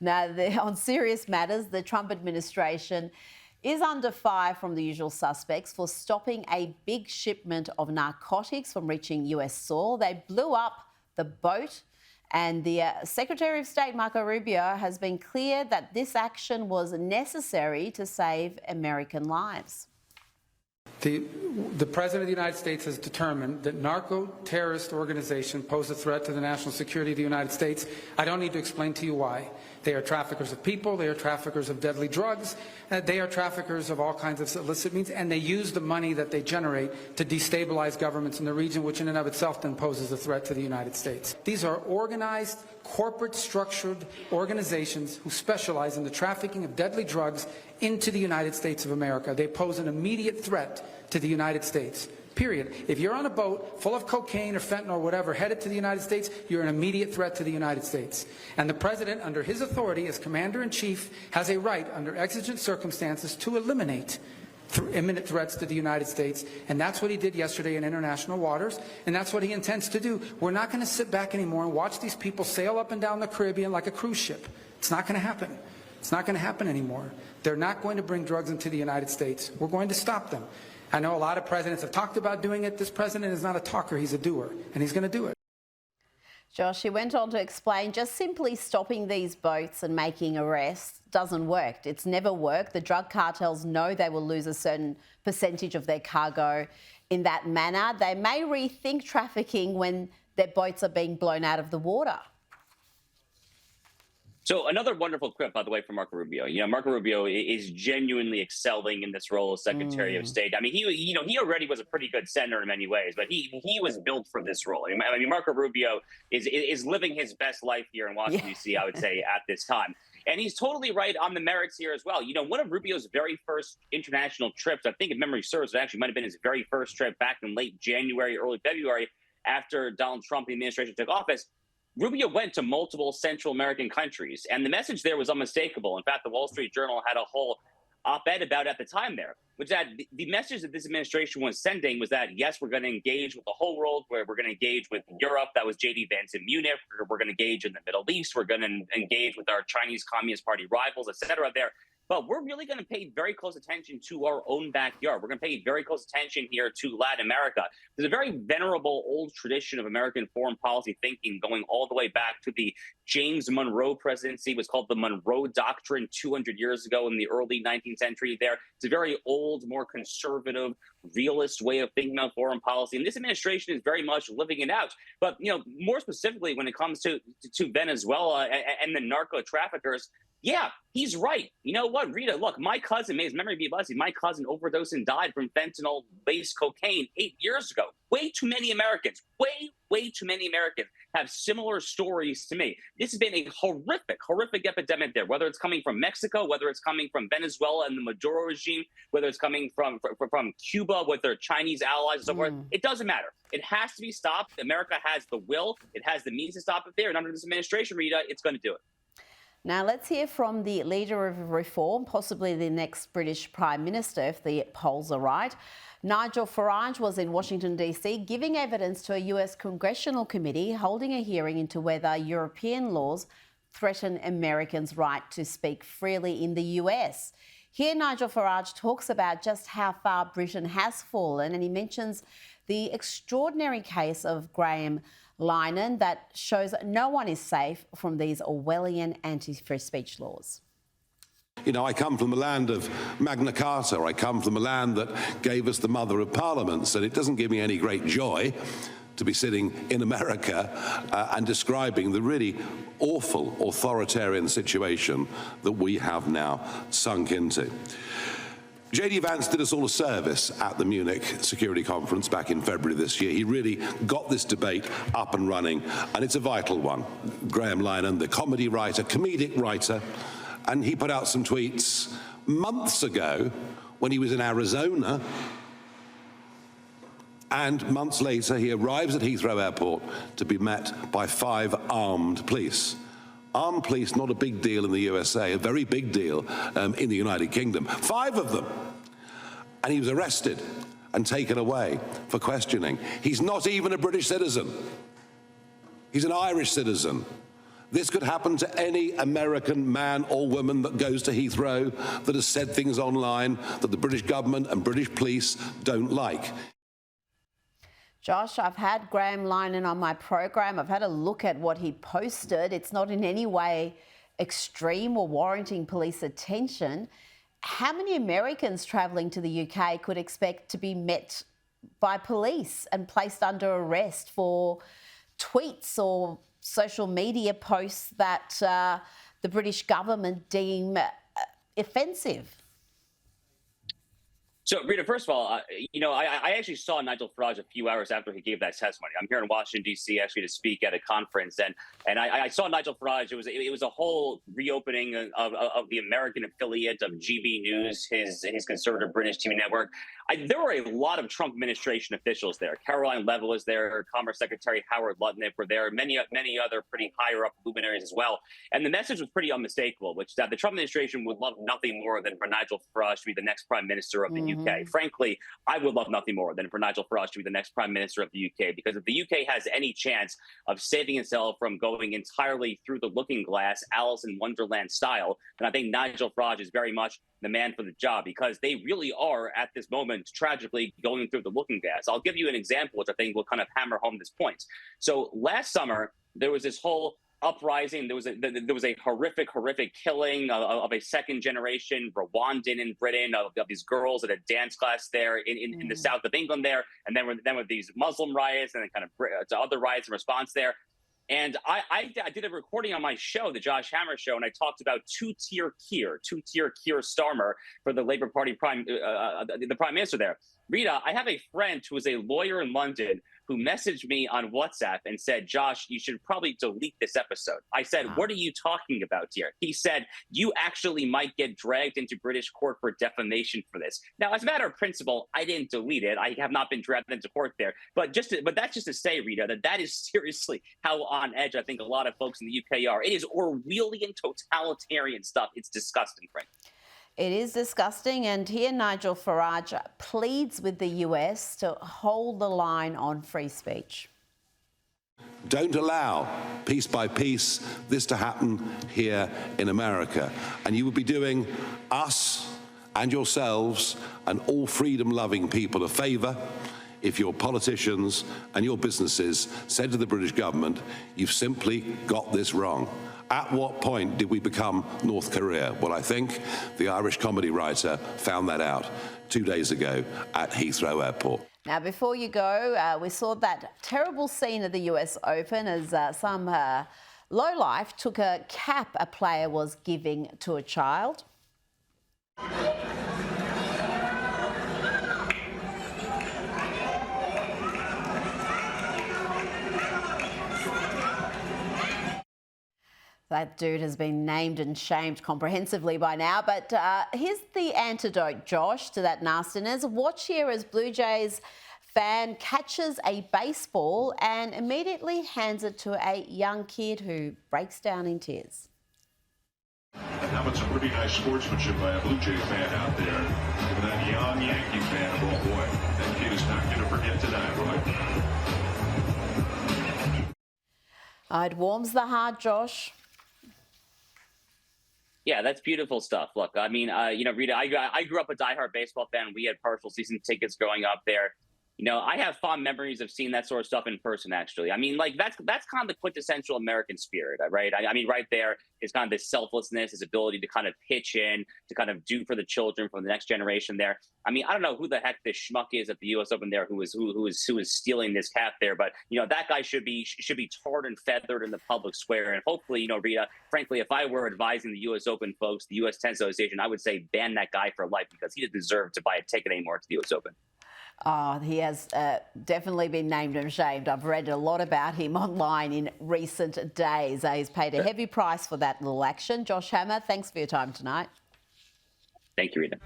Now, on serious matters, the Trump administration is under fire from the usual suspects for stopping a big shipment of narcotics from reaching US soil. They blew up the boat, and the Secretary of State, Marco Rubio, has been clear that this action was necessary to save American lives. The President of the United States has determined that narco-terrorist organizations pose a threat to the national security of the United States. I don't need to explain to you why. They are traffickers of people, they are traffickers of deadly drugs, they are traffickers of all kinds of illicit means, and they use the money that they generate to destabilize governments in the region, which in and of itself then poses a threat to the United States. These are organized, corporate-structured organizations who specialize in the trafficking of deadly drugs into the United States of America. They pose an immediate threat to the United States. Period. If you're on a boat full of cocaine or fentanyl or whatever headed to the United States, you're an immediate threat to the United States. And the President, under his authority as Commander-in-Chief, has a right, under exigent circumstances, to eliminate imminent threats to the United States. And that's what he did yesterday in international waters, and that's what he intends to do. We're not going to sit back anymore and watch these people sail up and down the Caribbean like a cruise ship. It's not going to happen. It's not going to happen anymore. They're not going to bring drugs into the United States. We're going to stop them. I know a lot of presidents have talked about doing it. This president is not a talker, he's a doer, and he's going to do it. Josh, he went on to explain just simply stopping these boats and making arrests doesn't work. It's never worked. The drug cartels know they will lose a certain percentage of their cargo in that manner. They may rethink trafficking when their boats are being blown out of the water. So another wonderful quip, by the way, from Marco Rubio. You know, Marco Rubio is genuinely excelling in this role as Secretary of State. I mean, he already was a pretty good senator in many ways, but he was built for this role. I mean, Marco Rubio is living his best life here in Washington, D.C., I would say, at this time. And he's totally right on the merits here as well. You know, one of Rubio's very first international trips, I think if memory serves, it actually might have been his very first trip back in late January, early February, after Donald Trump and the administration took office. Rubio went to multiple Central American countries, and the message there was unmistakable. In fact, the Wall Street Journal had a whole op-ed about it at the time there, which that the message that this administration was sending was that, yes, we're going to engage with the whole world, where we're going to engage with Europe. That was J.D. Vance in Munich. We're going to engage in the Middle East. We're going to engage with our Chinese Communist Party rivals, et cetera, there. But we're really going to pay very close attention to our own backyard. We're going to pay very close attention here to Latin America. There's a very venerable old tradition of American foreign policy thinking going all the way back to the James Monroe presidency. It was called the Monroe Doctrine 200 years ago in the early 19th century there. It's a very old, more conservative, realist way of thinking about foreign policy. And this administration is very much living it out. But, you know, more specifically when it comes to Venezuela and the narco traffickers, yeah, he's right. You know what, Rita, look, my cousin, may his memory be blessed, my cousin overdosed and died from fentanyl-laced cocaine 8 years ago. Way too many Americans, way too many Americans have similar stories to me. This has been a horrific epidemic there, whether it's coming from Mexico, whether it's coming from Venezuela and the Maduro regime, whether it's coming from Cuba with their Chinese allies and so forth. It doesn't matter. It has to be stopped. America has the will. It has the means to stop it there. And under this administration, Rita, it's going to do it. Now, let's hear from the leader of Reform, possibly the next British Prime Minister, if the polls are right. Nigel Farage was in Washington, D.C., giving evidence to a US Congressional Committee holding a hearing into whether European laws threaten Americans' right to speak freely in the US. Here, Nigel Farage talks about just how far Britain has fallen, and he mentions the extraordinary case of Graham Linehan that shows no one is safe from these Orwellian anti-free speech laws. You know, I come from the land of Magna Carta. I come from the land that gave us the mother of parliaments, and it doesn't give me any great joy to be sitting in America and describing the really awful authoritarian situation that we have now sunk into. J.D. Vance did us all a service at the Munich Security Conference back in February this year. He really got this debate up and running, and it's a vital one. Graham Linehan, the comedic writer, and he put out some tweets months ago when he was in Arizona, and months later he arrives at Heathrow Airport to be met by 5 armed police. Armed police, not a big deal in the USA, a very big deal in the United Kingdom. 5 of them. And he was arrested and taken away for questioning. He's not even a British citizen. He's an Irish citizen. This could happen to any American man or woman that goes to Heathrow that has said things online that the British government and British police don't like. Josh, I've had Graham Linehan on my program. I've had a look at what he posted. It's not in any way extreme or warranting police attention. How many Americans travelling to the UK could expect to be met by police and placed under arrest for tweets or social media posts that the British government deem offensive? So, Rita, first of all, I actually saw Nigel Farage a few hours after he gave that testimony. I'm here in Washington, D.C., actually to speak at a conference, and I saw Nigel Farage. It was a whole reopening of the American affiliate of GB News, his conservative British TV network. There were a lot of Trump administration officials there. Caroline Levitt was there. Commerce Secretary Howard Lutnick were there. Many other pretty higher up luminaries as well. And the message was pretty unmistakable, which is that the Trump administration would love nothing more than for Nigel Farage to be the next prime minister of the UK. Frankly, I would love nothing more than for Nigel Farage to be the next prime minister of the UK, because if the UK has any chance of saving itself from going entirely through the looking glass, Alice in Wonderland style, then I think Nigel Farage is very much the man for the job, because they really are at this moment tragically going through the looking glass. I'll give you an example, which I think will kind of hammer home this point. So last summer, there was this whole uprising. There was a horrific killing of a second generation Rwandan in Britain of these girls at a dance class there in the south of England there, and then with these Muslim riots and then kind of other riots in response there. And I did a recording on my show, the Josh Hammer Show, and I talked about two-tier Keir Starmer for the Labour Party the prime minister there. Rita, I have a friend who is a lawyer in London who messaged me on WhatsApp and said, Josh, you should probably delete this episode. I said, What are you talking about here? He said, you actually might get dragged into British court for defamation for this. Now, as a matter of principle, I didn't delete it. I have not been dragged into court there. But that's just to say, Rita, that is seriously how on edge I think a lot of folks in the UK are. It is Orwellian totalitarian stuff. It's disgusting, Frank. It is disgusting, and here Nigel Farage pleads with the US to hold the line on free speech. Don't allow, piece by piece, this to happen here in America. And you would be doing us and yourselves and all freedom-loving people a favour if your politicians and your businesses said to the British government, you've simply got this wrong. At what point did we become North Korea? Well, I think the Irish comedy writer found that out 2 days ago at Heathrow Airport. Now, before you go, we saw that terrible scene at the US Open as some lowlife took a cap a player was giving to a child. That dude has been named and shamed comprehensively by now, but here's the antidote, Josh, to that nastiness. Watch here as Blue Jays fan catches a baseball and immediately hands it to a young kid who breaks down in tears. And how about some pretty nice sportsmanship by a Blue Jay fan out there? With that young Yankee fan, oh boy, that kid is not going to forget tonight, Roy. It warms the heart, Josh. Yeah, that's beautiful stuff. Look, I mean, Rita, I grew up a diehard baseball fan. We had partial season tickets growing up there. I have fond memories of seeing that sort of stuff in person, actually. I mean, like, that's kind of the quintessential American spirit, right? I mean, right there is kind of this selflessness, this ability to kind of pitch in, to kind of do for the children, for the next generation there. I mean, I don't know who the heck this schmuck is at the U.S. Open there who is stealing this cap there, but, that guy should be tarred and feathered in the public square. And hopefully, Rita, frankly, if I were advising the U.S. Open folks, the U.S. Tennis Association, I would say ban that guy for life, because he doesn't deserve to buy a ticket anymore to the U.S. Open. Oh, he has definitely been named and shamed. I've read a lot about him online in recent days. He's paid a heavy price for that little action. Josh Hammer, thanks for your time tonight. Thank you, Rita.